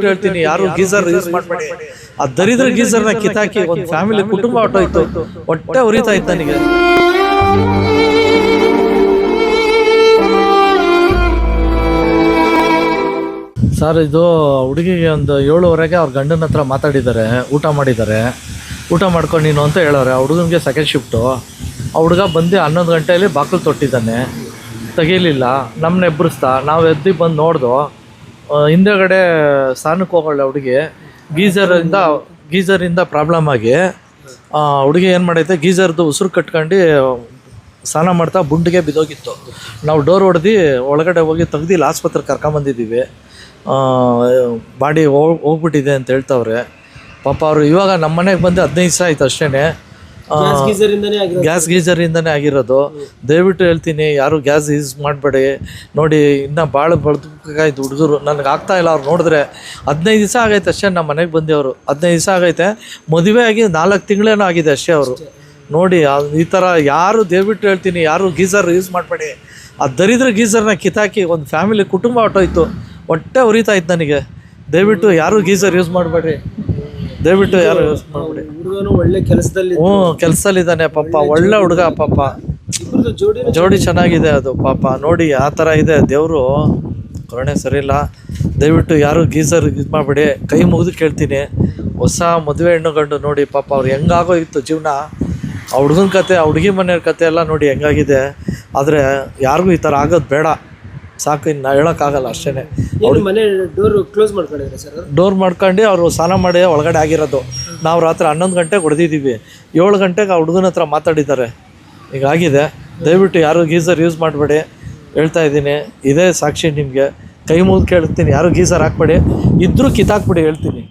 ಹೇಳ್ತೀನಿ, ಯಾರು geyser use ಮಾಡಬೇಡಿ. ಆ ದರಿದ್ರ ಗೀಸರ್ನ ಕಿತ್ತಾಕಿ ಒಂದು ಫ್ಯಾಮಿಲಿ ಕುಟುಂಬ ಹೊಟ್ಟೋಯ್ತು. ಹೊಟ್ಟೆ ಉರಿತಾ ಇತ್ತು ನನಗೆ. ಸರ್, ಇದು ಹುಡುಗಿಗೆ ಒಂದು 7:15 ಅವ್ರ ಗಂಡನ ಹತ್ರ ಮಾತಾಡಿದ್ದಾರೆ, ಊಟ ಮಾಡಿದ್ದಾರೆ. ಊಟ ಮಾಡ್ಕೊಂಡು ನೀನು ಅಂತ ಹೇಳೋರೆ. ಆ ಹುಡುಗನಿಗೆ ಸೆಕೆಂಡ್ ಶಿಫ್ಟು. ಆ ಹುಡುಗ ಬಂದು 11 ಗಂಟೆಯಲ್ಲಿ ಬಾಗಿಲು ತೊಟ್ಟಿದ್ದಾನೆ, ತೆಗೀಲಿಲ್ಲ. ನಮ್ಮನ್ನ ಎಬ್ಬರಿಸ್ತಾ ನಾವು ಎದ್ದು ಬಂದು ನೋಡ್ದು. ಹಿಂದೆಗಡೆ ಸ್ನಾನಕ್ಕೆ ಹೋಗೋಳೆ ಹುಡುಗಿ. ಗೀಝರಿಂದ ಪ್ರಾಬ್ಲಮ್ ಆಗಿ ಹುಡುಗಿ ಏನು ಮಾಡೈತೆ, ಗೀಝರ್ದು ಉಸಿರು ಕಟ್ಕೊಂಡು ಸ್ನಾನ ಮಾಡ್ತಾ ಬುಂಡಿಗೆ ಬಿದ್ದೋಗಿತ್ತು. ನಾವು ಡೋರ್ ಹೊಡೆದು ಒಳಗಡೆ ಹೋಗಿ ತೆಗ್ದಿಲ್ಲ, ಆಸ್ಪತ್ರೆಗೆ ಕರ್ಕೊಂಬಂದಿದ್ದೀವಿ. ಬಾಡಿ ಹೋಗ್ಬಿಟ್ಟಿದೆ ಅಂತ ಹೇಳ್ತವ್ರೆ. ಪಾಪ ಅವರು ಇವಾಗ ನಮ್ಮ ಮನೆಗೆ ಬಂದು 15 ದಿವಸ ಆಯ್ತು ಅಷ್ಟೇ. ಗ್ಯಾಸ್ ಗೀಝರಿಂದನೇ ಆಗಿರೋದು. ದಯವಿಟ್ಟು ಹೇಳ್ತೀನಿ, ಯಾರು ಗ್ಯಾಸ್ ಯೂಸ್ ಮಾಡಬೇಡಿ. ನೋಡಿ, ಇನ್ನೂ ಭಾಳ ಬದುಕಾಯ್ತು ಹುಡುಗರು. ನನಗೆ ಆಗ್ತಾಯಿಲ್ಲ ಅವ್ರು ನೋಡಿದ್ರೆ. 15 ದಿವಸ ಆಗೈತೆ ಅಷ್ಟೇ ನಮ್ಮ ಮನೆಗೆ ಬಂದವರು. 15 ದಿವಸ ಆಗೈತೆ. ಮದುವೆ ಆಗಿ 4 ತಿಂಗಳೇನೋ ಆಗಿದೆ ಅಷ್ಟೇ ಅವರು. ನೋಡಿ, ಈ ಥರ ಯಾರು, ದಯವಿಟ್ಟು ಹೇಳ್ತೀನಿ, ಯಾರು ಗೀಝರ್ ಯೂಸ್ ಮಾಡಬೇಡಿ. ಆ ದರಿದ್ರ ಗೀಝರ್ನ ಕಿತ್ತಾಕಿ ಒಂದು ಫ್ಯಾಮಿಲಿ ಕುಟುಂಬ ಹೊಟ್ಟೋಯ್ತು. ಹೊಟ್ಟೆ ಉರಿತಾ ಇತ್ತು ನನಗೆ. ದಯವಿಟ್ಟು ಯಾರು ಗೀಝರ್ ಯೂಸ್ ಮಾಡಬೇಡಿ. ದಯವಿಟ್ಟು ಯಾರು ಯೂಸ್ ಮಾಡಬೇಡಿ. ಒಳ್ಳೆ ಕೆಲಸದಲ್ಲಿದ್ದಾನೆ ಪಾಪ. ಒಳ್ಳೆ ಹುಡುಗ ಪಾಪ. ಜೋಡಿ ಚೆನ್ನಾಗಿದೆ ಅದು ಪಾಪ. ನೋಡಿ ಆ ಥರ ಇದೆ. ದೇವರು ಕರುಣೆ ಸರಿಯಿಲ್ಲ. ದಯವಿಟ್ಟು ಯಾರು ಗೀಝರ್ ಯೂಸ್ ಮಾಡಬೇಡಿ. ಕೈ ಮುಗಿದು ಕೇಳ್ತೀನಿ. ಹೊಸ ಮದುವೆ ಹೆಣ್ಣು ಗಂಡು ನೋಡಿ ಪಾಪ ಅವ್ರು ಹೆಂಗಾಗೋಗಿತ್ತು ಜೀವನ. ಆ ಹುಡುಗನ ಕತೆ, ಆ ಹುಡುಗಿ ಮನೆಯವ್ರ ಕತೆ ಎಲ್ಲ ನೋಡಿ ಹೆಂಗಾಗಿದೆ. ಆದರೆ ಯಾರಿಗೂ ಈ ಥರ ಆಗೋದು ಬೇಡ. ಸಾಕು, ಇನ್ನು ಹೇಳೋಕ್ಕಾಗಲ್ಲ ಅಷ್ಟೇ. ಮನೆ ಡೋರ್ ಕ್ಲೋಸ್ ಮಾಡ್ಕೊಂಡಿದ್ರೆ ಸರ್? ಡೋರ್ ಮಾಡ್ಕೊಂಡು ಅವರು ಸ್ನಾನ ಮಾಡಿ ಒಳಗಡೆ ಆಗಿರೋದು. ನಾವು ರಾತ್ರಿ 11 ಗಂಟೆಗೆ ಹೊಡೆದಿದ್ದೀವಿ. 7 ಗಂಟೆಗೆ ಆ ಹುಡುಗನ ಹತ್ರ ಮಾತಾಡಿದ್ದಾರೆ. ಹೀಗಾಗಿದೆ. ದಯವಿಟ್ಟು ಯಾರು ಗೀಝರ್ ಯೂಸ್ ಮಾಡಬೇಡಿ. ಹೇಳ್ತಾ ಇದ್ದೀನಿ, ಇದೇ ಸಾಕ್ಷಿ ನಿಮಗೆ. ಕೈ ಮುಗಿದು ಕೇಳ್ತೀನಿ, ಯಾರು ಗೀಝರ್ ಹಾಕ್ಬೇಡಿ. ಇದ್ರೂ ಕಿತ್ತಾಕ್ಬಿಡಿ ಹೇಳ್ತೀನಿ.